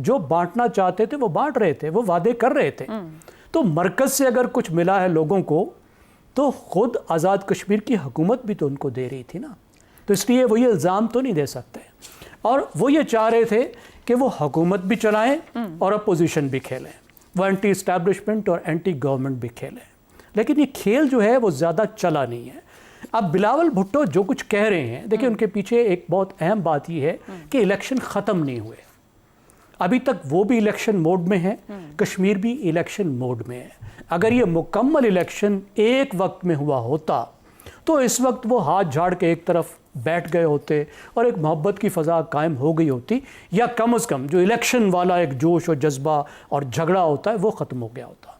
جو بانٹنا چاہتے تھے وہ بانٹ رہے تھے, وہ وعدے کر رہے تھے. تو مرکز سے اگر کچھ ملا ہے لوگوں کو تو خود آزاد کشمیر کی حکومت بھی تو ان کو دے رہی تھی نا, تو اس لیے وہ یہ الزام تو نہیں دے سکتے. اور وہ یہ چاہ رہے تھے کہ وہ حکومت بھی چلائیں اور اپوزیشن بھی کھیلیں, وہ اینٹی اسٹیبلشمنٹ اور اینٹی گورنمنٹ بھی کھیلیں. لیکن یہ کھیل جو ہے وہ زیادہ چلا نہیں ہے. اب بلاول بھٹو جو کچھ کہہ رہے ہیں, دیکھیں ان کے پیچھے ایک بہت اہم بات یہ ہے کہ الیکشن ختم نہیں ہوئے, ابھی تک وہ بھی الیکشن موڈ میں ہیں, کشمیر بھی الیکشن موڈ میں ہے. اگر یہ مکمل الیکشن ایک وقت میں ہوا ہوتا تو اس وقت وہ ہاتھ جھاڑ کے ایک طرف بیٹھ گئے ہوتے اور ایک محبت کی فضا قائم ہو گئی ہوتی, یا کم از کم جو الیکشن والا ایک جوش اور جذبہ اور جھگڑا ہوتا ہے وہ ختم ہو گیا ہوتا.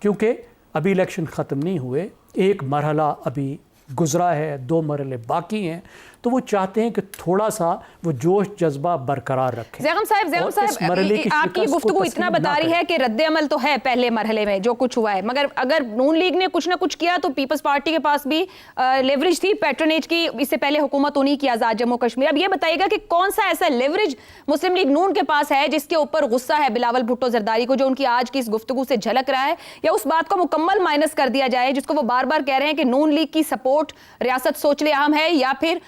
کیونکہ ابھی الیکشن ختم نہیں ہوئے, ایک مرحلہ ابھی گزرا ہے, 2 مرحلے باقی ہیں, تو وہ چاہتے ہیں کہ تھوڑا سا وہ جوش جذبہ برقرار رکھیں. زیغم صاحب آپ کی گفتگو اتنا بتا رہی ہے کہ رد عمل تو ہے پہلے مرحلے میں جو کچھ ہوا ہے, مگر اگر نون لیگ نے کچھ نہ کچھ کیا تو پیپلز پارٹی کے پاس بھی لیوریج تھی, پیٹرنیج کی, اس سے پہلے حکومت انہی کی آزاد جموں کشمیر. اب یہ بتائیے گا کہ کون سا ایسا لیوریج مسلم لیگ نون کے پاس ہے جس کے اوپر غصہ ہے بلاول بھٹو زرداری کو, جو ان کی آج کی اس گفتگو سے جھلک رہا ہے, یا اس بات کو مکمل مائنس کر دیا جائے جس کو وہ بار بار کہہ رہے ہیں کہ نون لیگ کی سپورٹ ریاست سوچ لے عام ہے یا پھر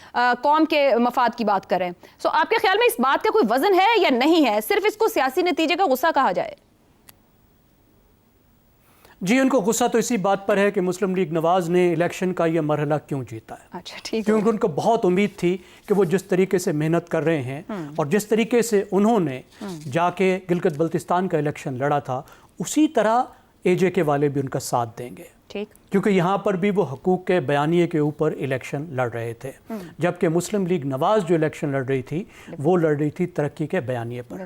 قوم کے مفاد کی بات کریں. سو آپ کے خیال میں اس بات کا کوئی وزن ہے یا نہیں ہے, صرف اس کو سیاسی نتیجے کا غصہ کہا جائے؟ جی, ان کو غصہ تو اسی بات پر ہے کہ مسلم لیگ نواز نے الیکشن کا یہ مرحلہ کیوں جیتا ہے. اچھا ٹھیک ہے. کیونکہ ان کو بہت امید تھی کہ وہ جس طریقے سے محنت کر رہے ہیں اور جس طریقے سے انہوں نے جا کے گلگت بلتستان کا الیکشن لڑا تھا, اسی طرح اے جے کے والے بھی ان کا ساتھ دیں گے. ٹھیک. کیونکہ یہاں پر بھی وہ حقوق کے بیانیے کے اوپر الیکشن لڑ رہے تھے, جبکہ مسلم لیگ نواز جو الیکشن لڑ رہی تھی وہ لڑ رہی تھی ترقی کے بیانیے پر.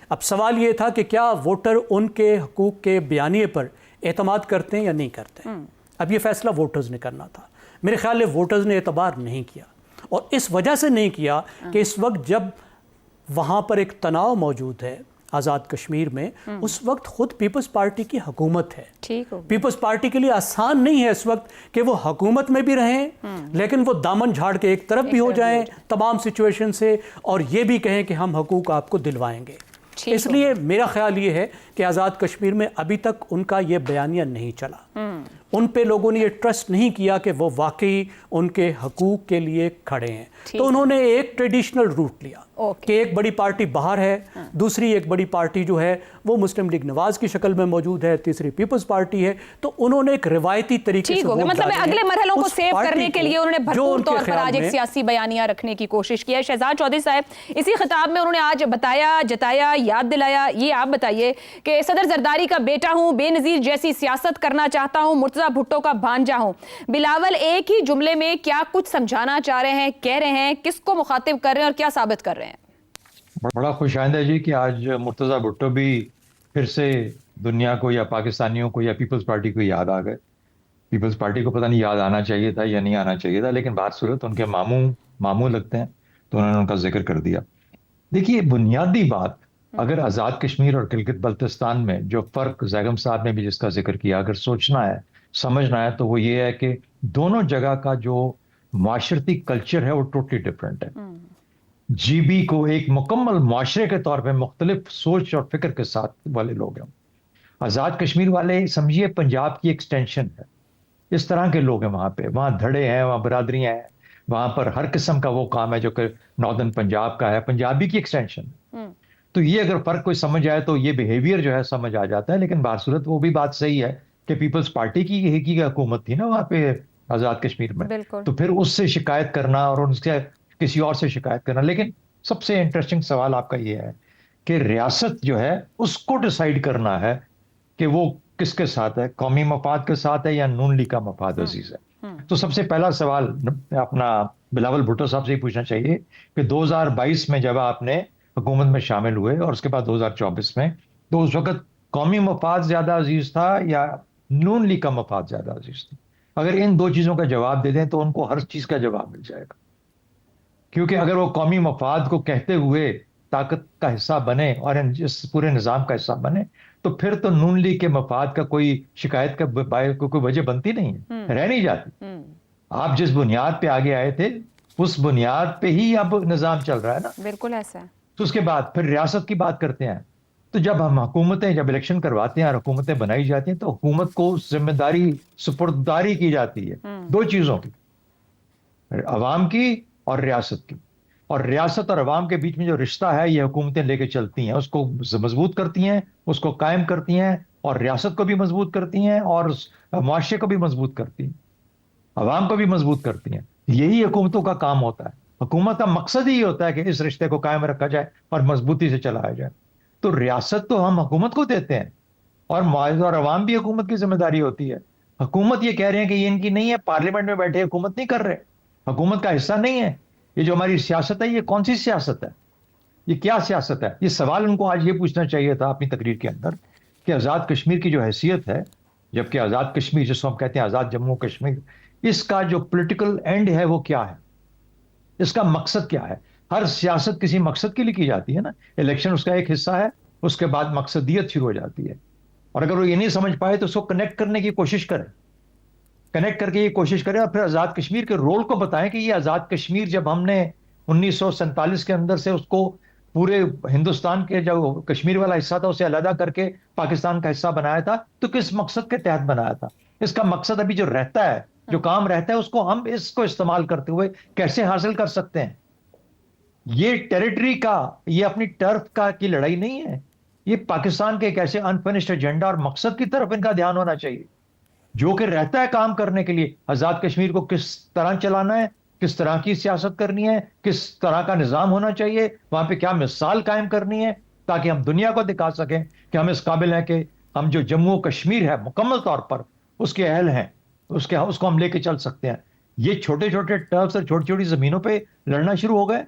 اب سوال یہ تھا کہ کیا ووٹر ان کے حقوق کے بیانیے پر اعتماد کرتے ہیں یا نہیں کرتے ہیں. اب یہ فیصلہ ووٹرز نے کرنا تھا. میرے خیال ہے ووٹرز نے اعتبار نہیں کیا, اور اس وجہ سے نہیں کیا کہ اس وقت جب وہاں پر ایک تناؤ موجود ہے آزاد کشمیر میں, اس وقت خود پیپلز پارٹی کی حکومت ہے. پیپلز پارٹی کے لیے آسان نہیں ہے اس وقت کہ وہ حکومت میں بھی رہیں لیکن وہ دامن جھاڑ کے ایک طرف بھی ہو جائیں تمام سچویشن سے, اور یہ بھی کہیں کہ ہم حقوق آپ کو دلوائیں گے. اس لیے میرا خیال یہ ہے کہ آزاد کشمیر میں ابھی تک ان کا یہ بیانیہ نہیں چلا, ان پہ لوگوں نے یہ ٹرسٹ نہیں کیا کہ وہ واقعی ان کے حقوق کے لیے کھڑے ہیں. تو انہوں نے ایک ٹریڈیشنل روٹ لیا کہ ایک بڑی پارٹی باہر ہے, دوسری ایک بڑی پارٹی جو ہے وہ مسلم لیگ نواز کی شکل میں موجود ہے, تیسری پیپلز پارٹی ہے. تو انہوں نے ایک روایتی طریقے سے مطلب اگلے مرحلوں کو سیو کرنے کے لیے انہوں نے بھرپور طور پر آج ایک سیاسی بیانیہ رکھنے کی کوشش کی ہے. شہزاد چودھری صاحب, اسی خطاب میں انہوں نے آج بتایا, جتایا, یاد دلایا. یہ آپ بتائیے کہ صدر زرداری کا بیٹا ہوں, بے نظیر جیسی سیاست کرنا چاہتا ہوں, مرتضیٰ بھٹو کا بھانجا ہوں. بلاول ایک ہی جملے میں کیا کچھ سمجھانا چاہ رہے ہیں, کہہ رہے ہیں, کس کو مخاطب کر رہے ہیں اور کیا ثابت کر رہے ہیں؟ بڑا خوش آئندہ جی کہ آج مرتضیٰ بھٹو بھی پھر سے دنیا کو یا پاکستانیوں کو یا پیپلز پارٹی کو یاد آ گئے. پیپلز پارٹی کو پتہ نہیں یاد آنا چاہیے تھا یا نہیں آنا چاہیے تھا, لیکن بات صورت ان کے ماموں لگتے ہیں تو انہوں نے ان کا ذکر کر دیا. دیکھیے, بنیادی بات اگر آزاد کشمیر اور گلگت بلتستان میں جو فرق زیغم صاحب نے بھی جس کا ذکر کیا اگر سوچنا ہے, سمجھنا ہے, تو وہ یہ ہے کہ دونوں جگہ کا جو معاشرتی کلچر ہے وہ ٹوٹلی ڈفرینٹ ہے. جی بی کو ایک مکمل معاشرے کے طور پہ مختلف سوچ اور فکر کے ساتھ والے لوگ ہیں. آزاد کشمیر والے سمجھیے پنجاب کی ایکسٹینشن ہے, اس طرح کے لوگ ہیں وہاں پہ. وہاں دھڑے ہیں, وہاں برادریاں ہیں, وہاں پر ہر قسم کا وہ کام ہے جو کہ ناردرن پنجاب کا ہے, پنجابی کی ایکسٹینشن ہے. تو یہ اگر فرق کوئی سمجھ آئے تو یہ بیہیویئر جو ہے سمجھ آ جاتا ہے. لیکن بصورت وہ بھی بات صحیح ہے کہ پیپلز پارٹی کی ایک ہی حکومت تھی نا وہاں پہ آزاد کشمیر میں, تو پھر اس سے شکایت کرنا اور ان سے کسی اور سے شکایت کرنا. لیکن سب سے انٹرسٹنگ سوال آپ کا یہ ہے کہ ریاست جو ہے اس کو ڈیسائیڈ کرنا ہے کہ وہ کس کے ساتھ ہے, قومی مفاد کے ساتھ ہے یا نون لیگ کا مفاد عزیز ہے. تو سب سے پہلا سوال اپنا بلاول بھٹو صاحب سے ہی پوچھنا چاہیے کہ 2022 میں جب آپ نے حکومت میں شامل ہوئے اور اس کے بعد 2024 میں, تو اس وقت قومی مفاد زیادہ عزیز تھا یا نون لیگ کا مفاد زیادہ عزیز تھا؟ اگر ان دو چیزوں کا جواب دے دیں تو ان کو ہر چیز کا جواب مل جائے گا. کیونکہ اگر وہ قومی مفاد کو کہتے ہوئے طاقت کا حصہ بنے اور اس پورے نظام کا حصہ بنے تو پھر تو نون لیگ کے مفاد کا کوئی شکایت کا کوئی وجہ بنتی نہیں ہے, رہ نہیں جاتی. آپ جس بنیاد پہ آگے آئے تھے اس بنیاد پہ ہی اب نظام چل رہا ہے نا. بالکل ایسا ہے. تو اس کے بعد پھر ریاست کی بات کرتے ہیں. تو جب ہم حکومتیں جب الیکشن کرواتے ہیں اور حکومتیں بنائی جاتی ہیں تو حکومت کو ذمہ داری سپرداری کی جاتی ہے دو چیزوں کی، عوام کی اور ریاست کی. اور ریاست اور عوام کے بیچ میں جو رشتہ ہے یہ حکومتیں لے کے چلتی ہیں، اس کو مضبوط کرتی ہیں، اس کو قائم کرتی ہیں، اور ریاست کو بھی مضبوط کرتی ہیں اور معاشرے کو بھی مضبوط کرتی ہیں، عوام کو بھی مضبوط کرتی ہیں. یہی حکومتوں کا کام ہوتا ہے. حکومت کا مقصد ہی ہوتا ہے کہ اس رشتے کو قائم رکھا جائے اور مضبوطی سے چلایا جائے. تو ریاست تو ہم حکومت کو دیتے ہیں اور معاہدہ اور عوام بھی حکومت کی ذمہ داری ہوتی ہے. حکومت یہ کہہ رہے ہیں کہ یہ ان کی نہیں ہے، پارلیمنٹ میں بیٹھے حکومت نہیں کر رہے، حکومت کا حصہ نہیں ہے. یہ جو ہماری سیاست ہے یہ کون سی سیاست ہے؟ یہ کیا سیاست ہے؟ یہ سوال ان کو آج یہ پوچھنا چاہیے تھا اپنی تقریر کے اندر کہ آزاد کشمیر کی جو حیثیت ہے، جبکہ آزاد کشمیر جس کو ہم کہتے ہیں آزاد جموں کشمیر، اس کا جو پولیٹیکل اینڈ ہے وہ کیا ہے، اس کا مقصد کیا ہے؟ ہر سیاست کسی مقصد کے لیے کی جاتی ہے نا. الیکشن اس کا ایک حصہ ہے، اس کے بعد مقصدیت شروع ہو جاتی ہے. اور اگر وہ یہ نہیں سمجھ پائے تو اس کو کنیکٹ کرنے کی کوشش کریں، کنیکٹ کر کے یہ کوشش کریں اور پھر آزاد کشمیر کے رول کو بتائیں کہ یہ آزاد کشمیر جب ہم نے 1947 کے اندر سے اس کو پورے ہندوستان کے جو کشمیر والا حصہ تھا اسے علیحدہ کر کے پاکستان کا حصہ بنایا تھا تو کس مقصد کے تحت بنایا تھا؟ اس کا مقصد ابھی جو رہتا ہے، جو کام رہتا ہے، اس کو ہم اس کو استعمال کرتے ہوئے کیسے حاصل کر سکتے ہیں؟ یہ ٹیریٹری کا، یہ اپنی ٹرف کا کی لڑائی نہیں ہے. یہ پاکستان کے ایک ایسے انفنشڈ ایجنڈا اور مقصد کی طرف ان کا دھیان ہونا چاہیے جو کہ رہتا ہے کام کرنے کے لیے. آزاد کشمیر کو کس طرح چلانا ہے، کس طرح کی سیاست کرنی ہے، کس طرح کا نظام ہونا چاہیے، وہاں پہ کیا مثال قائم کرنی ہے تاکہ ہم دنیا کو دکھا سکیں کہ ہم اس قابل ہیں کہ ہم جو جموں کشمیر ہے مکمل طور پر اس کے اہل ہیں، اس کو ہم لے کے چل سکتے ہیں. یہ چھوٹے چھوٹے ٹرفس اور چھوٹی چھوٹی زمینوں پہ لڑنا شروع ہو گئے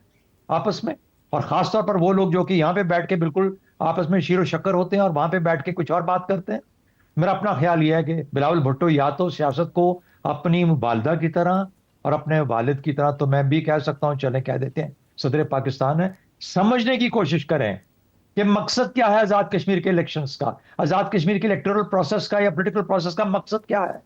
آپس میں، اور خاص طور پر وہ لوگ جو کہ یہاں پہ بیٹھ کے بالکل آپس میں شیر و شکر ہوتے ہیں اور وہاں پہ بیٹھ کے کچھ اور بات کرتے ہیں. میرا اپنا خیال یہ ہے کہ بلاول بھٹو یا تو سیاست کو اپنی والدہ کی طرح اور اپنے والد کی طرح، تو میں بھی کہہ سکتا ہوں چلیں کہہ دیتے ہیں صدر پاکستان ہے، سمجھنے کی کوشش کریں کہ مقصد کیا ہے آزاد کشمیر کے الیکشنز کا، آزاد کشمیر کے الیکٹورل پروسیس کا یا پولیٹیکل پروسیس کا مقصد کیا ہے،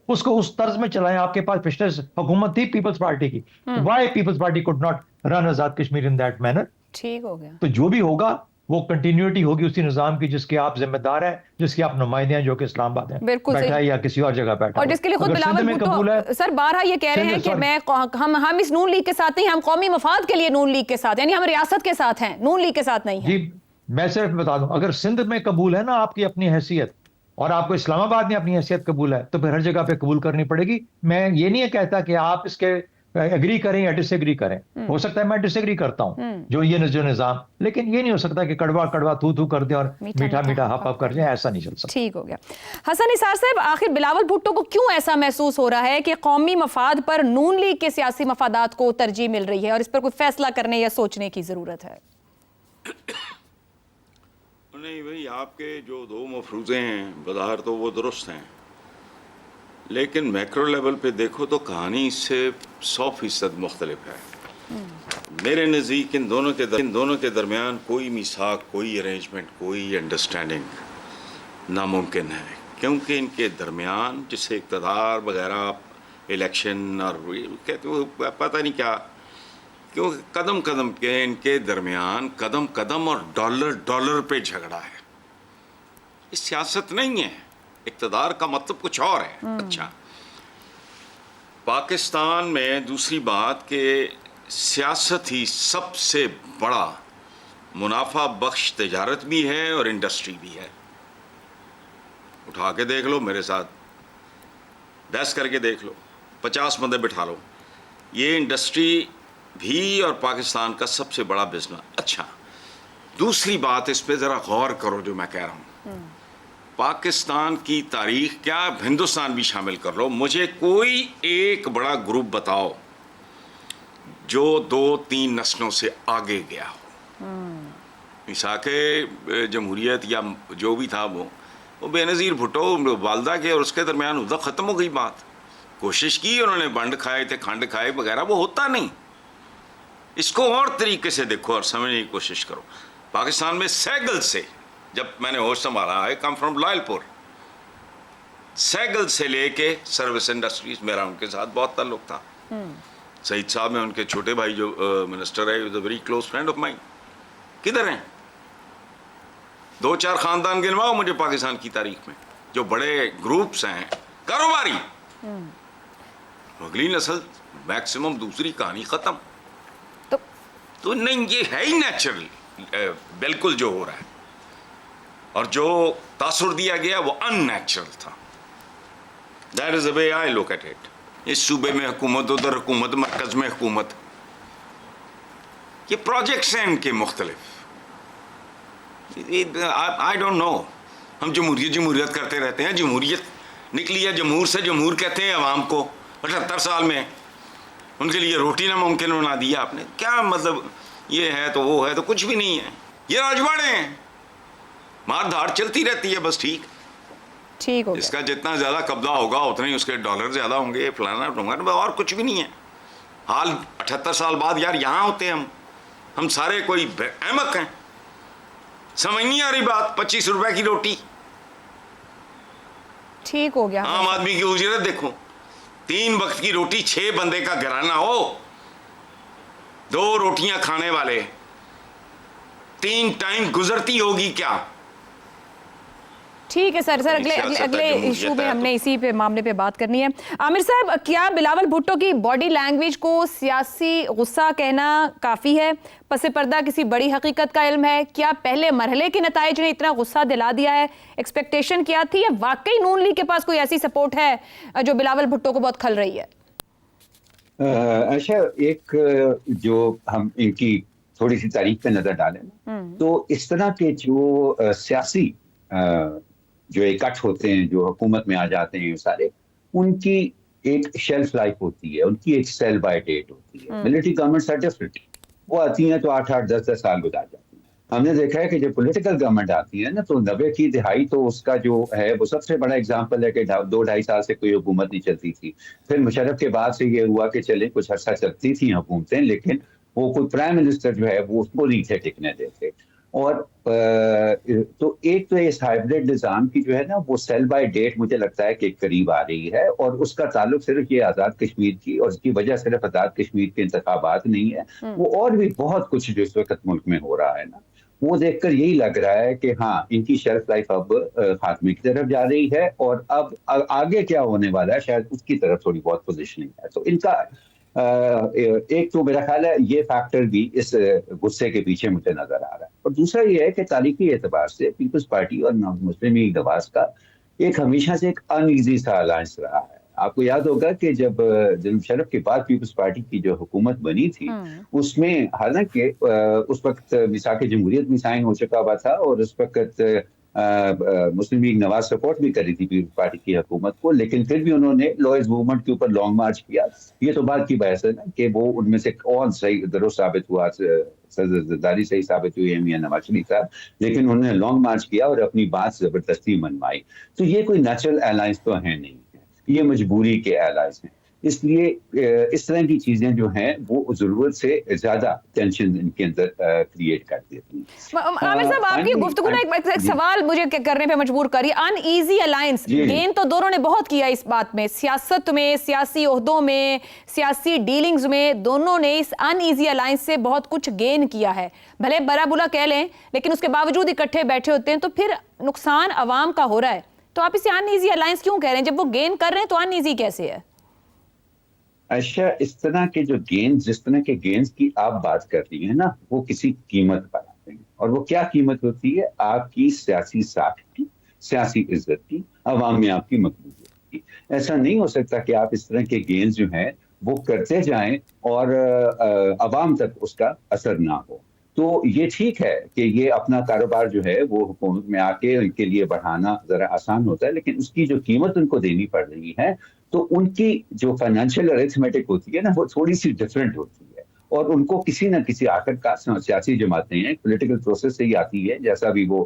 اس کو اس طرز میں چلائیں. آپ کے پاس پچھلے حکومت تھی پیپلز پارٹی کی، why Peoples Party could not run Azad Kashmir in that manner? ٹھیک ہو گیا. تو جو بھی ہوگا وہ کنٹینیوٹی ہوگی اسی نظام کی جس کے آپ ذمہ دار ہیں، جس کی آپ نمائندے ہیں، جو کہ اسلام آباد ہیں بیٹھا ہے یا کسی اور جگہ بیٹھا اور جس کے لیے خود بلاول بھٹو سر بارہا یہ کہہ رہے ہیں کہ ہم اس نون لیگ کے ساتھ نہیں، ہم قومی مفاد کے لیے نون لیگ کے ساتھ، یعنی ہم ریاست کے ساتھ ہیں، نون لیگ کے ساتھ نہیں ہیں. جی میں صرف بتا دوں، اگر سندھ میں قبول ہے نا آپ کی اپنی حیثیت اور آپ کو اسلام آباد میں اپنی حیثیت قبول ہے تو پھر ہر جگہ پہ قبول کرنی پڑے گی. میں یہ نہیں کہتا کہ آپ اس کے ایگری کریں یا ڈس ایگری کریں، ہو سکتا ہے میں ڈس ایگری کرتا ہوں جو نظام، لیکن یہ نہیں ہو سکتا کہ کڑوا کڑوا تھو کر دیں اور میٹھا میٹھا ہپ ہپ کر جائیں، ایسا نہیں چل سکتا. ٹھیک ہو گیا. حسن نثار صاحب، آخر بلاول بھٹو کو کیوں ایسا محسوس ہو رہا ہے کہ قومی مفاد پر نون لیگ کے سیاسی مفادات کو ترجیح مل رہی ہے اور اس پر کوئی فیصلہ کرنے یا سوچنے کی ضرورت ہے؟ نہیں بھائی، آپ کے جو دو مفروضے ہیں بظاہر تو وہ درست ہیں، لیکن میکرو لیول پہ دیکھو تو کہانی اس سے 100% مختلف ہے. میرے نزدیک ان دونوں کے درمیان کوئی میثاق، کوئی ارینجمنٹ، کوئی انڈرسٹینڈنگ ناممکن ہے، کیونکہ ان کے درمیان جسے اقتدار وغیرہ الیکشن اور پتہ نہیں کیا، کیونکہ قدم قدم کے ان کے درمیان قدم قدم اور ڈالر پہ جھگڑا ہے. یہ سیاست نہیں ہے، اقتدار کا مطلب کچھ اور ہے. اچھا، پاکستان میں دوسری بات کہ سیاست ہی سب سے بڑا منافع بخش تجارت بھی ہے اور انڈسٹری بھی ہے. اٹھا کے دیکھ لو، میرے ساتھ بحث کر کے دیکھ لو، 50 بندے بٹھا لو، یہ انڈسٹری بھی اور پاکستان کا سب سے بڑا بزنس. اچھا، دوسری بات اس پہ ذرا غور کرو جو میں کہہ رہا ہوں. پاکستان کی تاریخ کیا، ہندوستان بھی شامل کر لو، مجھے کوئی ایک بڑا گروپ بتاؤ جو 2-3 نسلوں سے آگے گیا ہو. میثاق جمہوریت یا جو بھی تھا وہ بے نظیر بھٹو والدہ کے اور اس کے درمیان ادھر ختم ہو گئی بات. کوشش کی انہوں نے، بنڈ کھائے تھے، کھنڈ کھائے وغیرہ، وہ ہوتا نہیں. اس کو اور طریقے سے دیکھو اور سمجھنے کی کوشش کرو. پاکستان میں سیگل سے، جب میں نے ہوش سنبھالا، آئی کم فرام لائل پور، سیگل سے لے کے سروس انڈسٹریز، میرا ان کے ساتھ بہت تعلق تھا. سعید صاحب میں ان کے چھوٹے بھائی جو منسٹر ہے، very close friend of mine. کدھر ہیں؟ 2-4 خاندان گنواؤ مجھے پاکستان کی تاریخ میں جو بڑے گروپس ہیں کاروباری. اگلی نسل میکسیمم دوسری کہانی ختم. تو نہیں, یہ ہے ہی نیچرل بالکل جو ہو رہا ہے, اور جو تاثر دیا گیا وہ ان نیچرل تھا. That is the way I look at it. اس صوبے میں حکومت, ادھر حکومت, مرکز میں حکومت, یہ پروجیکٹس ہیں ان کے مختلف. آئی ڈونٹ نو, ہم جمہوریت کرتے رہتے ہیں. جمہوریت نکلی ہے جمہور سے, جمہور کہتے ہیں عوام کو. 78 سال میں ان کے لیے روٹی ناممکن بنا دیا آپ نے. کیا مطلب, یہ ہے تو وہ ہے تو کچھ بھی نہیں ہے. یہ راجواڑے ہیں, مار دھاڑ چلتی رہتی ہے بس. ٹھیک ہو اس کا جتنا زیادہ قبضہ ہوگا اتنے ہی اس کے ڈالر زیادہ ہوں گے, فلانا ڈونگا, اور کچھ بھی نہیں ہے. حال 78 سال بعد یار یہاں ہوتے ہیں ہم سارے کوئی احمق ہیں. سمجھ نہیں آ رہی بات. 25 روپے کی روٹی, ٹھیک ہو گیا. عام آدمی کی اجرت دیکھو, 3 وقت کی روٹی, 6 بندے کا گھرانہ ہو, 2 روٹیاں کھانے والے, 3 ٹائم گزرتی ہوگی کیا؟ ٹھیک ہے سر. اگلے ایشو میں ہم نے اسی پہ معاملے پہ بات کرنی ہے. عامر صاحب, کیا بلاول بھٹو کی باڈی لینگویج کو سیاسی غصہ کہنا کافی ہے؟ پس پردہ کسی بڑی حقیقت کا علم ہے؟ کیا پہلے مرحلے کے نتائج نے اتنا غصہ دلا دیا ہے؟ ایکسپیکٹیشن کیا تھی, یا واقعی نون لیگ کے پاس کوئی ایسی سپورٹ ہے جو بلاول بھٹو کو بہت کھل رہی ہے؟ اچھا, ایک جو ہم ان کی تھوڑی سی تاریخ پہ نظر ڈالیں تو اس طرح کے جو سیاسی جو اکٹھ ہوتے ہیں, جو حکومت میں آ جاتے ہیں, سارے ان کی ایک شیلف لائف ہوتی ہے, ان کی ایک سیل بائی ڈیٹ ہوتی ہے. ملٹری گورنمنٹس آر ڈفرنٹ, وہ آتی ہیں تو 8-8, 10-10 سال گزار جاتی ہیں. ہم نے دیکھا ہے کہ جب پولیٹیکل گورنمنٹ آتی ہے نا, تو 90 کی دہائی تو اس کا جو ہے وہ سب سے بڑا اگزامپل ہے کہ 2-2.5 سال سے کوئی حکومت نہیں چلتی تھی. پھر مشرف کے بعد سے یہ ہوا کہ چلیں کچھ عرصہ چلتی تھیں حکومتیں, لیکن وہ کوئی پرائم منسٹر جو ہے وہ اس کو نہیں تھے ٹکنے دیتے. اور تو ایک تو اس ہائبرڈ نظام کی جو ہے نا وہ سیل بائی ڈیٹ مجھے لگتا ہے کہ قریب آ رہی ہے, اور اس کا تعلق صرف یہ آزاد کشمیر کی, اور اس کی وجہ صرف آزاد کشمیر کے انتخابات نہیں ہے, وہ اور بھی بہت کچھ جو اس وقت ملک میں ہو رہا ہے نا, وہ دیکھ کر یہی لگ رہا ہے کہ ہاں ان کی شیلف لائف اب خاتمے کی طرف جا رہی ہے, اور اب آگے کیا ہونے والا ہے شاید اس کی طرف تھوڑی بہت پوزیشننگ ہے. تو ان کا ایک تو میرا خیال ہے یہ فیکٹر بھی اس غصے کے پیچھے مجھے نظر آ رہا ہے. اور دوسرا یہ ہے کہ تاریخی اعتبار سے پیپلز پارٹی اور مسلم لیگ نواز کا ایک ہمیشہ سے ایک ان ایزی سا الائنس رہا ہے. آپ کو یاد ہوگا کہ جب مشرف کے بعد پیپلز پارٹی کی جو حکومت بنی تھی اس میں حالانکہ اس وقت میثاق جمہوریت بھی سائن ہو چکا ہوا تھا, اور اس وقت مسلم لیگ نواز سپورٹ بھی کری تھی پیپلز پارٹی کی حکومت کو, لیکن پھر بھی انہوں نے لوئرز موومنٹ کے اوپر لانگ مارچ کیا. یہ تو بات کی بحث ہے نا کہ وہ ان میں سے کون صحیح درست ثابت ہوا, زرداری صحیح ثابت ہوئی ہے میاں نواز شریف صاحب, لیکن انہوں نے لانگ مارچ کیا اور اپنی بات زبردستی منوائی. تو یہ کوئی نیچرل الائنس تو ہے نہیں ہے, یہ مجبوری کے الائنس ہیں. اس لیے اس طرح کی چیزیں جو ہیں وہ ضرورت سے زیادہ ٹینشن ان کے اندر کریٹ کر دیتی ہیں. عامر صاحب, آپ کی گفتگو نا ایک سوال مجھے کرنے پہ مجبور کری. ان ایزی الائنس گین تو دونوں نے بہت کیا اس بات میں, سیاست میں, سیاسی عہدوں میں, سیاسی ڈیلنگز میں, دونوں نے اس ان ایزی الائنس سے بہت کچھ گین کیا ہے. بھلے برا بلا کہہ لیں, لیکن اس کے باوجود اکٹھے بیٹھے ہوتے ہیں تو پھر نقصان عوام کا ہو رہا ہے. تو آپ اسے ان ایزی الائنس کیوں کہہ رہے ہیں؟ جب وہ گین کر رہے ہیں تو ان ایزی کیسے ہے؟ اچھا, اس طرح کے جو گینز, جس طرح کے گینز کی آپ بات کر رہی ہیں نا, وہ کسی قیمت پر آتے ہیں. اور وہ کیا قیمت ہوتی ہے؟ آپ کی سیاسی ساکھ کی, سیاسی عزت کی, عوام میں آپ کی مقبولیت کی. ایسا نہیں ہو سکتا کہ آپ اس طرح کے گینز جو ہیں وہ کرتے جائیں اور عوام تک اس کا اثر نہ ہو. تو یہ ٹھیک ہے کہ یہ اپنا کاروبار جو ہے وہ حکومت میں آ کے ان کے لیے بڑھانا ذرا آسان ہوتا ہے, لیکن اس کی جو قیمت ان کو دینی پڑ رہی ہے تو ان کی جو فائنینشیل ارتھمیٹک ہوتی ہے نا وہ تھوڑی سی ڈفرینٹ ہوتی ہے. اور ان کو کسی نہ کسی آخر کا سیاسی جماعتیں ہیں, پولیٹیکل پروسیس سے ہی آتی ہے, جیسا بھی وہ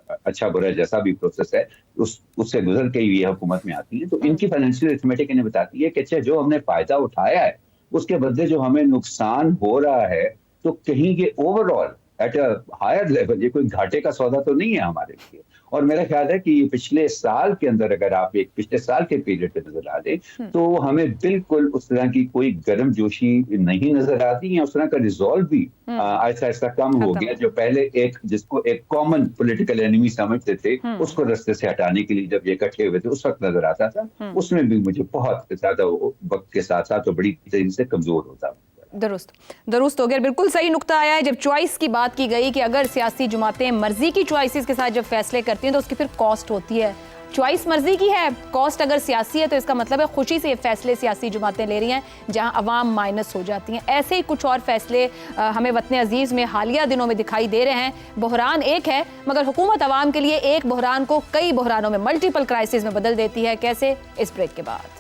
اچھا برا جیسا بھی پروسیس ہے اس سے گزر کے یہ حکومت میں آتی ہے. تو ان کی فائنینشیل ارتھمیٹک انہیں بتاتی ہے کہ اچھا جو ہم نے فائدہ اٹھایا ہے اس کے بدلے جو ہمیں نقصان ہو رہا ہے, تو کہیں یہ overall at a higher level یہ کوئی گھاٹے کا سودا تو نہیں ہے ہمارے لیے. اور میرا خیال ہے کہ یہ پچھلے سال کے اندر اگر آپ ایک پچھلے سال کے پیریڈ پہ نظر ڈالیں تو ہمیں بالکل اس طرح کی کوئی گرم جوشی نہیں نظر آتی ہے. اس طرح کا ریزالو بھی آہستہ آہستہ کم ہو گیا. جو پہلے ایک جس کو ایک کامن پولیٹیکل اینیمی سمجھتے تھے اس کو رستے سے ہٹانے کے لیے جب یہ اکٹھے ہوئے تھے اس وقت نظر آتا تھا. اس میں بھی مجھے بہت زیادہ وقت کے ساتھ ساتھ بڑی تیزی سے کمزور ہوتا. درست ہو گیا. بالکل صحیح نقطہ آیا ہے جب چوائس کی بات کی گئی کہ اگر سیاسی جماعتیں مرضی کی چوائسز کے ساتھ جب فیصلے کرتی ہیں تو اس کی پھر کاسٹ ہوتی ہے. چوائس مرضی کی ہے, کاسٹ اگر سیاسی ہے تو اس کا مطلب ہے خوشی سے یہ فیصلے سیاسی جماعتیں لے رہی ہیں جہاں عوام مائنس ہو جاتی ہیں. ایسے ہی کچھ اور فیصلے ہمیں وطن عزیز میں حالیہ دنوں میں دکھائی دے رہے ہیں. بحران ایک ہے مگر حکومت عوام کے لیے ایک بحران کو کئی بحرانوں میں ملٹیپل کرائسس میں بدل دیتی ہے. کیسے؟ اس بریک کے بعد.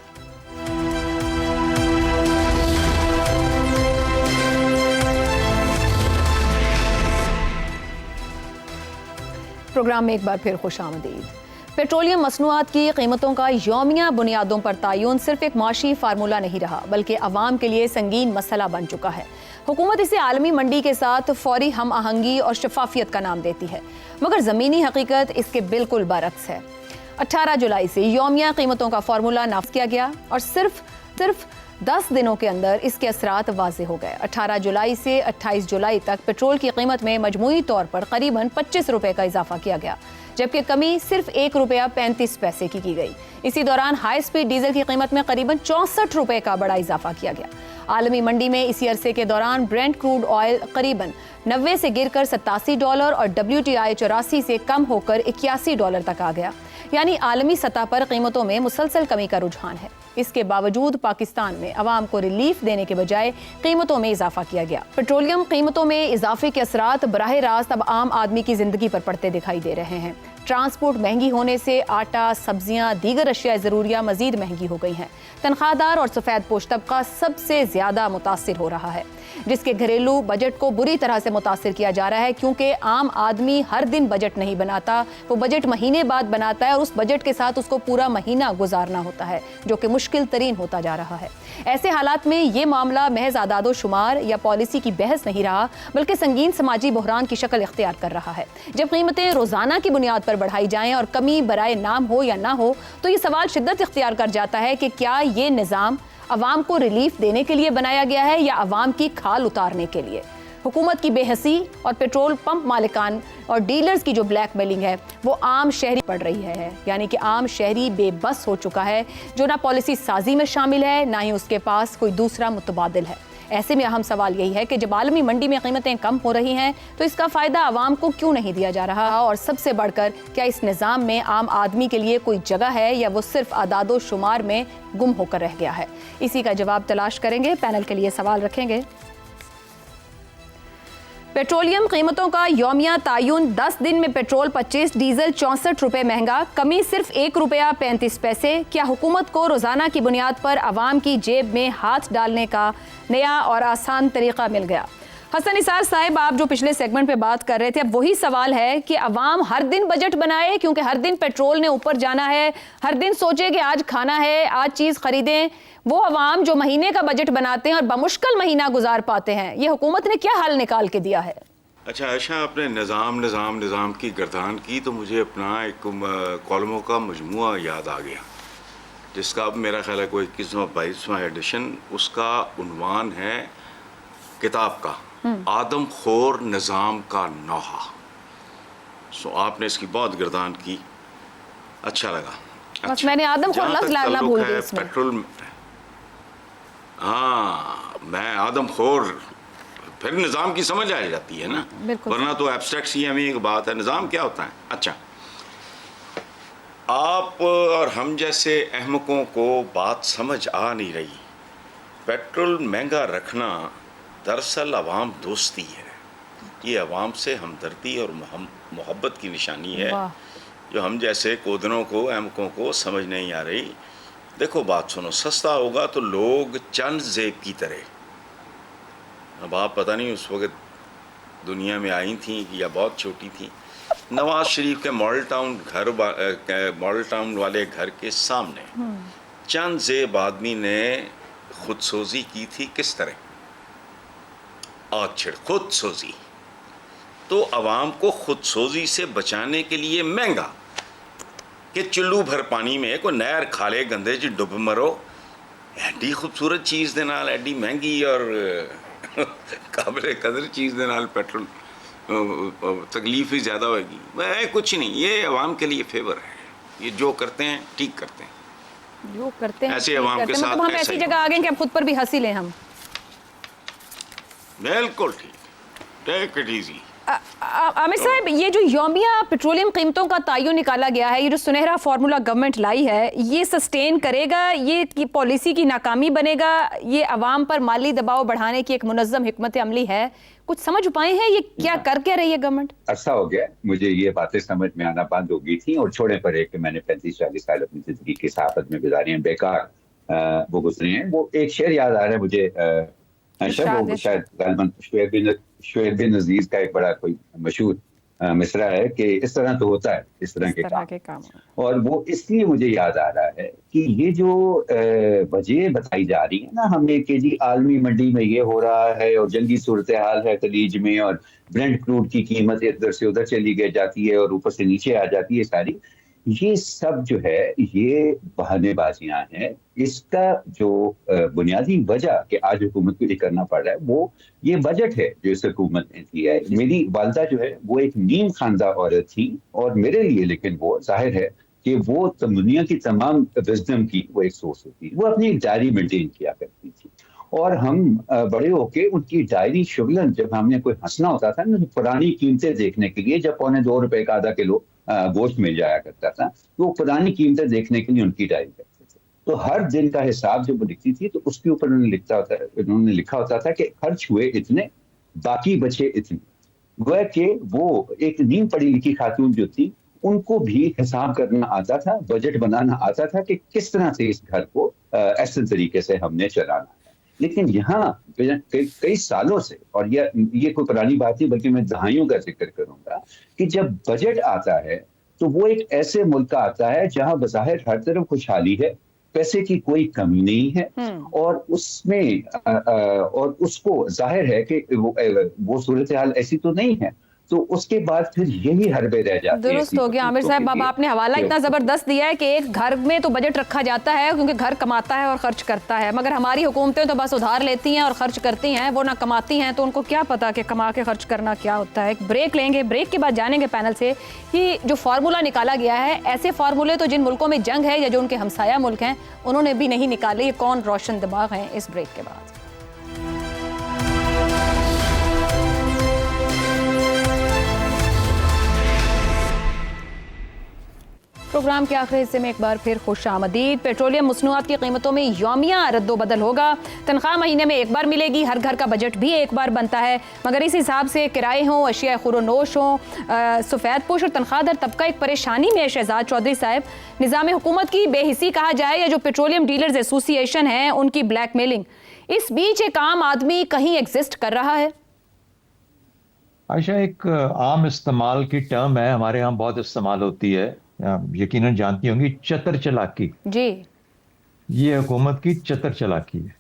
پروگرام میں ایک بار پھر خوش آمدید. پیٹرولیم مصنوعات کی قیمتوں کا یومیہ بنیادوں پر تعین صرف ایک معاشی فارمولہ نہیں رہا بلکہ عوام کے لیے سنگین مسئلہ بن چکا ہے. حکومت اسے عالمی منڈی کے ساتھ فوری ہم آہنگی اور شفافیت کا نام دیتی ہے مگر زمینی حقیقت اس کے بالکل برعکس ہے. 18 جولائی سے یومیہ قیمتوں کا فارمولہ نافذ کیا گیا اور صرف 10 دنوں کے اندر اس کے اثرات واضح ہو گئے. 18 جولائی سے 28 جولائی تک پیٹرول کی قیمت میں مجموعی طور پر قریباً 25 روپے کا اضافہ کیا گیا جبکہ کمی صرف 1 روپیہ 35 پیسے کی گئی. اسی دوران ہائی سپیڈ ڈیزل کی قیمت میں قریباً 64 روپے کا بڑا اضافہ کیا گیا. عالمی منڈی میں اسی عرصے کے دوران برینٹ کروڈ آئل قریباً 90 سے گر کر $87 اور WTI 84 سے کم ہو کر $81 تک آ گیا. یعنی عالمی سطح پر قیمتوں میں مسلسل کمی کا رجحان ہے. اس کے باوجود پاکستان میں عوام کو ریلیف دینے کے بجائے قیمتوں میں اضافہ کیا گیا. پیٹرولیم قیمتوں میں اضافے کے اثرات براہ راست اب عام آدمی کی زندگی پر پڑتے دکھائی دے رہے ہیں. ٹرانسپورٹ مہنگی ہونے سے آٹا، سبزیاں، دیگر اشیاء ضروریہ مزید مہنگی ہو گئی ہیں. تنخواہ دار اور سفید پوش طبقہ سب سے زیادہ متاثر ہو رہا ہے جس کے گھریلو بجٹ کو بری طرح سے متاثر کیا جا رہا ہے کیونکہ عام آدمی ہر دن بجٹ نہیں بناتا, وہ بجٹ مہینے بعد بناتا ہے اور اس بجٹ کے ساتھ اس کو پورا مہینہ گزارنا ہوتا ہے جو کہ مشکل ترین ہوتا جا رہا ہے. ایسے حالات میں یہ معاملہ محض اعداد و شمار یا پالیسی کی بحث نہیں رہا بلکہ سنگین سماجی بحران کی شکل اختیار کر رہا ہے. جب قیمتیں روزانہ کی بنیاد پر بڑھائی جائیں اور کمی برائے نام ہو یا نہ ہو تو یہ سوال شدت اختیار کر جاتا ہے کہ کیا یہ نظام عوام کو ریلیف دینے کے لیے بنایا گیا ہے یا عوام کی کھال اتارنے کے لیے. حکومت کی بے حسی اور پیٹرول پمپ مالکان اور ڈیلرز کی جو بلیک میلنگ ہے وہ عام شہری پڑ رہی ہے. یعنی کہ عام شہری بے بس ہو چکا ہے جو نہ پالیسی سازی میں شامل ہے نہ ہی اس کے پاس کوئی دوسرا متبادل ہے. ایسے میں اہم سوال یہی ہے کہ جب عالمی منڈی میں قیمتیں کم ہو رہی ہیں تو اس کا فائدہ عوام کو کیوں نہیں دیا جا رہا, اور سب سے بڑھ کر کیا اس نظام میں عام آدمی کے لیے کوئی جگہ ہے یا وہ صرف اعداد و شمار میں گم ہو کر رہ گیا ہے. اسی کا جواب تلاش کریں گے. پینل کے لیے سوال رکھیں گے. پیٹرولیم قیمتوں کا یومیہ تعین 10 دن میں پیٹرول 25, ڈیزل 64 روپے مہنگا, کمی صرف 1 روپیہ 35 پیسے. کیا حکومت کو روزانہ کی بنیاد پر عوام کی جیب میں ہاتھ ڈالنے کا نیا اور آسان طریقہ مل گیا؟ حسن نثار صاحب, آپ جو پچھلے سیگمنٹ پہ بات کر رہے تھے, اب وہی سوال ہے کہ عوام ہر دن بجٹ بنائے کیونکہ ہر دن پیٹرول نے اوپر جانا ہے, ہر دن سوچے کہ آج کھانا ہے, آج چیز خریدیں. وہ عوام جو مہینے کا بجٹ بناتے ہیں اور بمشکل مہینہ گزار پاتے ہیں, یہ حکومت نے کیا حل نکال کے دیا ہے؟ اچھا عائشہ, آپ نے نظام کی گردان کی تو مجھے اپنا ایک کالموں کا مجموعہ یاد آ گیا جس کا اب میرا خیال ہے کوئی 21واں 22واں ایڈیشن. اس کا عنوان ہے کتاب کا آدم خور نظام کا نوحہ. آپ نے اس کی بہت گردان کی, اچھا لگا. بس میں نے آدم خور لفظ لانا بھول گئی اس میں. پیٹرول, ہاں میں آدم خور, پھر نظام کی سمجھ آ جاتی ہے نا, ورنہ تو ایبسٹریکٹ سی ایم ایک بات ہے. نظام کیا ہوتا ہے؟ اچھا, آپ اور ہم جیسے احمقوں کو بات سمجھ آ نہیں رہی. پیٹرول مہنگا رکھنا دراصل عوام دوستی ہے. یہ عوام سے ہمدردی اور محبت کی نشانی ہے جو ہم جیسے کودنوں کو, احمقوں کو سمجھ نہیں آ رہی. دیکھو بات سنو, سستا ہوگا تو لوگ چند زیب کی طرح, اب آپ پتہ نہیں اس وقت دنیا میں آئی تھیں یا بہت چھوٹی تھیں, نواز شریف کے ماڈل ٹاؤن والے گھر کے سامنے چند زیب آدمی نے خود سوزی کی تھی. کس طرح؟ آگ چھڑ خود سوزی. تو عوام کو خود سوزی سے بچانے کے لیے مہنگا کہ چلو بھر پانی میں کوئی نہر کھالے گندے چ ڈب مرو، ایڈی خوبصورت چیز دے نال ایڈی مہنگی اور قابل قدر چیز دے نال پیٹرول تکلیف ہی زیادہ ہوئے گی. کچھ نہیں، یہ عوام کے لیے فیور ہے، یہ جو کرتے ہیں ٹھیک کرتے ہیں، جو کرتے ہیں ایسے عوام کے ساتھ مطلب ہم ایسی جگہ آ گئے کہ اب خود پر بھی ہنسی لیں ہم. بالکل ٹھیک، ٹیک اٹ ایزی. عامر صاحب، یہ جو یومیہ پیٹرولیم قیمتوں کا تعین نکالا گیا ہے، یہ جو سنہرا فارمولا گورنمنٹ لائی ہے، یہ سسٹین کرے گا؟ یہ پالیسی کی ناکامی بنے گا؟ یہ عوام پر مالی دباؤ بڑھانے کی ایک منظم حکمت عملی ہے؟ کچھ سمجھ پائے ہیں یہ کیا کر کے رہی ہے گورنمنٹ؟ عرصہ ہو گیا مجھے یہ باتیں سمجھ میں آنا بند ہو گئی تھیں، اور چھوڑے پر ایک کہ میں نے 35-40 سال اپنی زندگی کی صحافت میں گزاری ہیں، بیکار وہ گزری ہیں. وہ ایک شعر یاد آ رہا ہے مجھے، وہ شاید غالباً شعیب بن عزیز کا ایک بڑا کوئی مشہور مصرع ہے کہ اس طرح تو ہوتا ہے اس طرح کے کام. اور وہ اس لیے مجھے یاد آ رہا ہے کہ یہ جو وجہ بتائی جا رہی ہے نا ہمیں کہ جی عالمی منڈی میں یہ ہو رہا ہے اور جنگی صورتحال ہے خلیج میں، اور برنٹ کروڈ کی قیمت ادھر سے ادھر چلی گئی جاتی ہے اور اوپر سے نیچے آ جاتی ہے ساری، یہ سب جو ہے یہ بہانے بازیاں ہیں. اس کا جو بنیادی وجہ کہ آج حکومت کو یہ کرنا پڑ رہا ہے وہ یہ بجٹ ہے جو اس حکومت نے دیا ہے. میری والدہ جو ہے وہ ایک نیم خواندہ عورت تھی، اور میرے لیے لیکن وہ ظاہر ہے کہ وہ دنیا کی تمام وزڈم کی وہ ایک سورس ہوتی ہے. وہ اپنی ایک ڈائری مینٹین کیا کرتی تھی، اور ہم بڑے ہو کے ان کی ڈائری شغلن جب ہم نے کوئی ہنسنا ہوتا تھا نا پرانی قیمتیں دیکھنے کے لیے، جب 2.25 کا آدھا کلو گوشت مل جایا کرتا تھا تو وہ پرانی قیمتیں دیکھنے کے لیے ان کی ڈائری کرتے تھے. تو ہر دن کا حساب جب وہ لکھتی تھی تو اس کے اوپر انہوں نے لکھا ہوتا تھا کہ خرچ ہوئے اتنے، باقی بچے اتنے. وہ کہ وہ ایک نیم پڑھی لکھی خاتون جو تھی ان کو بھی حساب کرنا آتا تھا، بجٹ بنانا آتا تھا کہ کس طرح سے اس گھر کو ایسے طریقے سے ہم نے چلانا ہے. لیکن یہاں کئی سالوں سے، اور یہ کوئی پرانی بات نہیں بلکہ میں دہائیوں کا ذکر کروں گا، کہ جب بجٹ آتا ہے تو وہ ایک ایسے ملک کا آتا ہے جہاں بظاہر ہر طرف خوشحالی ہے، پیسے کی کوئی کمی نہیں ہے، اور اس میں اور اس کو ظاہر ہے کہ وہ صورتحال ایسی تو نہیں ہے، تو اس کے بعد پھر یہی حربے رہ جاتے ہیں. درست ہو گیا عامر صاحب. اب آپ نے حوالہ اتنا زبردست دیا ہے کہ ایک گھر میں تو بجٹ رکھا جاتا ہے کیونکہ گھر کماتا ہے اور خرچ کرتا ہے، مگر ہماری حکومتیں تو بس ادھار لیتی ہیں اور خرچ کرتی ہیں، وہ نہ کماتی ہیں، تو ان کو کیا پتا کہ کما کے خرچ کرنا کیا ہوتا ہے. ایک بریک لیں گے، بریک کے بعد جانیں گے پینل سے کہ جو فارمولا نکالا گیا ہے، ایسے فارمولے تو جن ملکوں میں جنگ ہے یا جو ان کے ہمسایہ ملک ہیں انہوں نے بھی نہیں نکالے، یہ کون روشن دماغ ہیں. اس بریک کے بعد پروگرام کے آخری حصے میں ایک بار پھر خوش آمدید. پیٹرولیم مصنوعات کی قیمتوں میں یومیہ رد و بدل ہوگا، تنخواہ مہینے میں ایک بار ملے گی، ہر گھر کا بجٹ بھی ایک بار بنتا ہے، مگر اس حساب سے کرائے ہوں، اشیاء خور و نوش ہوں، سفید پوش اور تنخواہ دار طبقہ ایک پریشانی میں ہے. شہزاد چودھری صاحب، نظام حکومت کی بے حسی کہا جائے یا جو پیٹرولیم ڈیلرز ایسوسی ایشن ہے ان کی بلیک میلنگ، اس بیچ ایک عام آدمی کہیں ایگزسٹ کر رہا ہے؟ عائشہ، ایک عام استعمال کی ٹرم ہے، ہمارے ہاں بہت استعمال ہوتی ہے، یقیناً جانتی ہوں گی، چتر چلاکی. جی، یہ حکومت کی چتر چلاکی ہے،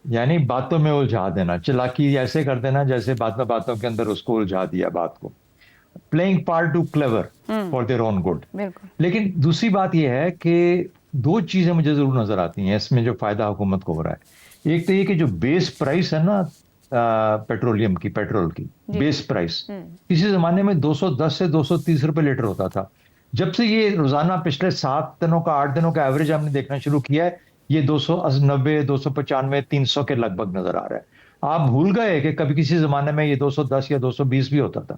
یعنی باتوں میں الجھا دینا، چلاکی ایسے کر دینا جیسے باتوں کے اندر اس کو الجھا دیا بات کو. Playing part too clever for their own good. لیکن دوسری بات یہ ہے کہ دو چیزیں مجھے ضرور نظر آتی ہیں اس میں جو فائدہ حکومت کو ہو رہا ہے. ایک تو یہ کہ جو بیس پرائس ہے نا پیٹرولیم کی، پیٹرول کی بیس پرائس کسی زمانے میں 210 سے 230 روپے لیٹر ہوتا تھا. جب سے یہ روزانہ پچھلے 7 دنوں کا 8 دنوں کا ایوریج ہم نے دیکھنا شروع کیا ہے، یہ 290 295 300 کے لگ بھگ نظر آ رہا ہے. آپ بھول گئے کہ کبھی کسی زمانے میں یہ 210 یا 220 بھی ہوتا تھا،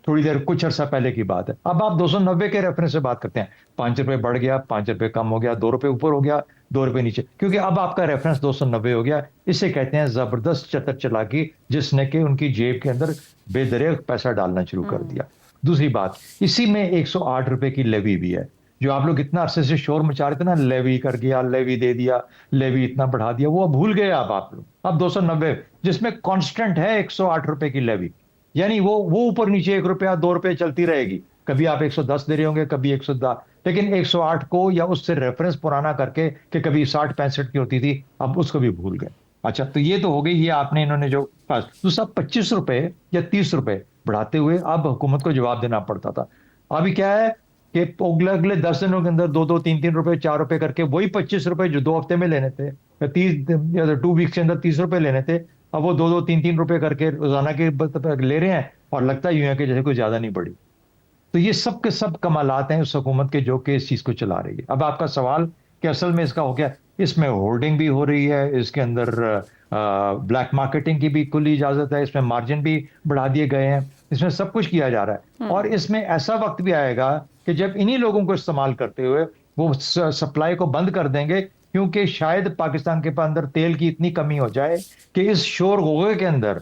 تھوڑی دیر کچھ عرصہ پہلے کی بات ہے. اب آپ 290 کے ریفرنس سے بات کرتے ہیں، 5 روپے بڑھ گیا، 5 روپے کم ہو گیا، 2 روپے اوپر ہو گیا، 2 روپے نیچے، کیونکہ اب آپ کا ریفرنس 290 ہو گیا. اسے کہتے ہیں زبردست چتر چلاکی، جس نے کہ ان کی جیب کے اندر بے دریغ پیسہ ڈالنا شروع کر دیا. دوسری بات، اسی میں 108 روپے کی لیوی بھی ہے، جو آپ لوگ اتنا عرصے سے شور مچا رہے تھے نا، لیوی کر گیا، لیوی دے دیا، لیوی اتنا بڑھا دیا، وہ بھول گئے آپ لوگ. اب 290 جس میں کانسٹنٹ ہے 108 روپے کی لیوی، یعنی وہ اوپر نیچے 1 روپیہ 2 روپے چلتی رہے گی. کبھی آپ 110 دے رہے ہوں گے، کبھی 110، لیکن 108 کو یا اس سے ریفرنس پرانا کر کے کہ کبھی 60 65 کی ہوتی تھی، اب اس کو بھی بھول گئے. اچھا تو یہ تو ہو گئی، یہ آپ نے انہوں نے جو دوسرا 25 روپے یا 30 روپے بڑھاتے ہوئے اب حکومت کو جواب دینا پڑتا تھا. ابھی کیا ہے کہ اگلے 10 دنوں کے اندر 2 3 روپے 4 روپے کر کے وہی 25 روپے جو 2 ہفتے میں لینے تھے یا 2 ویکس کے اندر 30 روپے لینے تھے، اب وہ 2 3 روپے کر کے روزانہ کے لے رہے ہیں، اور لگتا ہے یوں ہے کہ جیسے کوئی زیادہ نہیں بڑھی. تو یہ سب کے سب کمالات ہیں اس حکومت کے جو کہ اس چیز کو چلا رہی ہے. اب آپ کا سوال کہ اصل میں اس کا ہو گیا، اس میں ہولڈنگ بھی ہو رہی ہے، اس کے اندر بلیک مارکیٹنگ کی بھی کلی اجازت ہے، اس میں مارجن بھی بڑھا دیے گئے ہیں، اس میں سب کچھ کیا جا رہا ہے. اور اس میں ایسا وقت بھی آئے گا کہ جب انہی لوگوں کو استعمال کرتے ہوئے وہ سپلائی کو بند کر دیں گے، کیونکہ شاید پاکستان کے اندر تیل کی اتنی کمی ہو جائے کہ اس شور غوغے کے اندر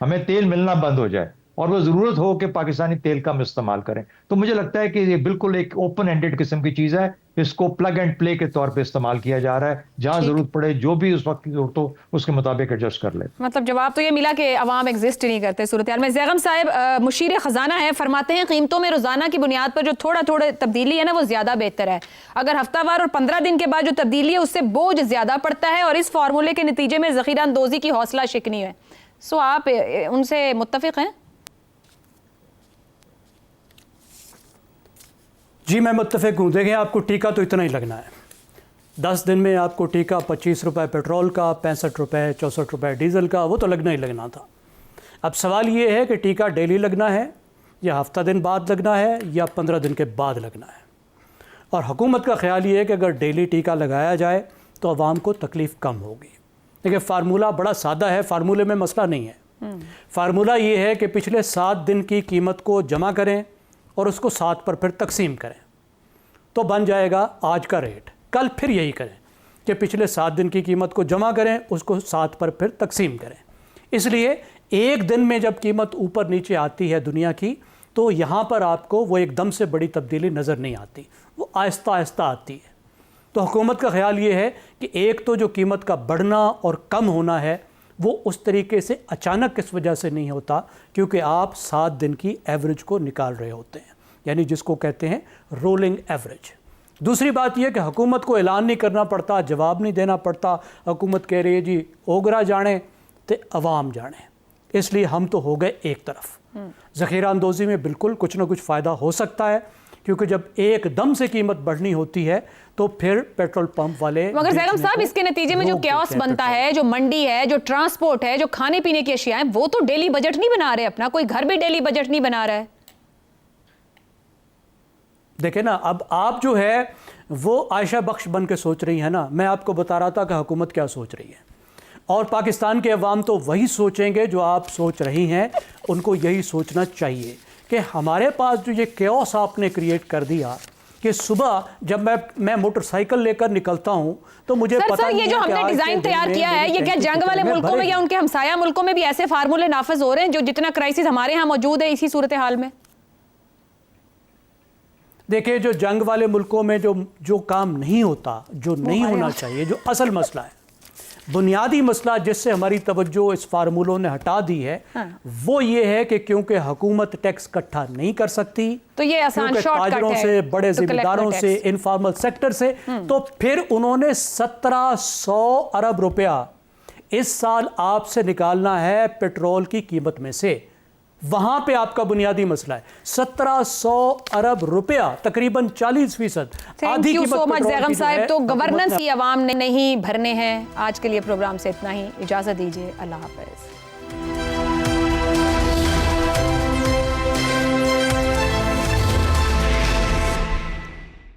ہمیں تیل ملنا بند ہو جائے اور وہ ضرورت ہو کہ پاکستانی تیل کم استعمال کریں. تو مجھے لگتا ہے کہ یہ بالکل ایک اوپن اینڈڈ قسم کی چیز ہے، اس کو پلگ اینڈ پلے کے طور پہ استعمال کیا جا رہا ہے، جہاں ضرورت پڑے جو بھی اس وقت کی ضرورت ہو اس کے مطابق ایڈجسٹ کر لے. مطلب جواب تو یہ ملا کہ عوام ایگزسٹ ہی نہیں کرتے صورتحال میں. زیغم صاحب مشیر خزانہ ہیں، فرماتے ہیں قیمتوں میں روزانہ کی بنیاد پر جو تھوڑا تبدیلی ہے نا وہ زیادہ بہتر ہے. اگر ہفتہ وار اور 15 دن کے بعد جو تبدیلی ہے اس سے بوجھ زیادہ پڑتا ہے اور اس فارمولے کے نتیجے میں ذخیرہ اندوزی کی حوصلہ شکنی ہے. سو آپ ان سے متفق ہیں؟ جی میں متفق ہوں. دیکھیں آپ کو ٹیکہ تو اتنا ہی لگنا ہے. 10 دن میں آپ کو ٹیکہ 25 روپے پیٹرول کا، 65 روپے 64 روپے ڈیزل کا، وہ تو لگنا ہی لگنا تھا. اب سوال یہ ہے کہ ٹیکہ ڈیلی لگنا ہے یا ہفتہ دن بعد لگنا ہے یا 15 دن کے بعد لگنا ہے. اور حکومت کا خیال یہ ہے کہ اگر ڈیلی ٹیکہ لگایا جائے تو عوام کو تکلیف کم ہوگی. دیکھیں فارمولہ بڑا سادہ ہے، فارمولے میں مسئلہ نہیں ہے. فارمولہ یہ ہے کہ پچھلے 7 دن کی قیمت کو جمع کریں اور اس کو 7 پر پھر تقسیم کریں تو بن جائے گا آج کا ریٹ. کل پھر یہی کریں کہ پچھلے 7 دن کی قیمت کو جمع کریں، اس کو 7 پر پھر تقسیم کریں. اس لیے ایک دن میں جب قیمت اوپر نیچے آتی ہے دنیا کی تو یہاں پر آپ کو وہ ایک دم سے بڑی تبدیلی نظر نہیں آتی، وہ آہستہ آہستہ آتی ہے. تو حکومت کا خیال یہ ہے کہ ایک تو جو قیمت کا بڑھنا اور کم ہونا ہے وہ اس طریقے سے اچانک اس وجہ سے نہیں ہوتا کیونکہ آپ 7 دن کی ایوریج کو نکال رہے ہوتے ہیں، یعنی جس کو کہتے ہیں رولنگ ایوریج. دوسری بات یہ کہ حکومت کو اعلان نہیں کرنا پڑتا، جواب نہیں دینا پڑتا. حکومت کہہ رہی ہے جی اوگرا جانے تے عوام جانے، اس لیے ہم تو ہو گئے ایک طرف. ذخیرہ اندوزی میں بالکل کچھ نہ کچھ فائدہ ہو سکتا ہے کیونکہ جب ایک دم سے قیمت بڑھنی ہوتی ہے تو پھر پیٹرول پمپ والے. مگر زیغم صاحب اس کے نتیجے میں جو کیوس بنتا ہے، جو منڈی ہے، جو ٹرانسپورٹ ہے، جو کھانے پینے کی اشیاء ہیں، وہ تو ڈیلی بجٹ نہیں بنا رہے اپنا، کوئی گھر بھی ڈیلی بجٹ نہیں بنا رہا ہے. دیکھیں نا اب آپ جو ہے وہ عائشہ بخش بن کے سوچ رہی ہیں نا. میں آپ کو بتا رہا تھا کہ حکومت کیا سوچ رہی ہے اور پاکستان کے عوام تو وہی سوچیں گے جو آپ سوچ رہی ہیں. ان کو یہی سوچنا چاہیے کہ ہمارے پاس جو یہ کیوس آپ نے کریٹ کر دیا کہ صبح جب میں موٹر سائیکل لے کر نکلتا ہوں تو مجھے پتہ نہیں ہے یہ جو ہم نے ڈیزائن تیار کیا ہے یہ کیا جنگ والے ملکوں میں یا ان کے ہمسایہ ملکوں میں بھی ایسے فارمولے نافذ ہو رہے ہیں جو جتنا کرائسس ہمارے ہاں موجود ہے اسی صورتحال میں؟ دیکھیں جو جنگ والے ملکوں میں جو کام نہیں ہوتا، جو نہیں ہونا چاہیے، جو اصل مسئلہ ہے، بنیادی مسئلہ جس سے ہماری توجہ اس فارمولوں نے ہٹا دی ہے وہ یہ ہے کہ کیونکہ حکومت ٹیکس اکٹھا نہیں کر سکتی تو یہ آسان شارٹ کٹ ہے تاجروں سے، بڑے ذمہ داروں سے، انفارمل سیکٹر سے، تو پھر انہوں نے 1700 ارب روپیہ اس سال آپ سے نکالنا ہے پیٹرول کی قیمت میں سے. وہاں پہ آپ کا بنیادی مسئلہ ہے 1700 ارب روپیہ، تقریباً 40%. تھینک یو سو مچ زیغم صاحب. تو گورننس کی عوام نے نہیں بھرنے ہیں. آج کے لیے پروگرام سے اتنا ہی، اجازت دیجیے، اللہ حافظ.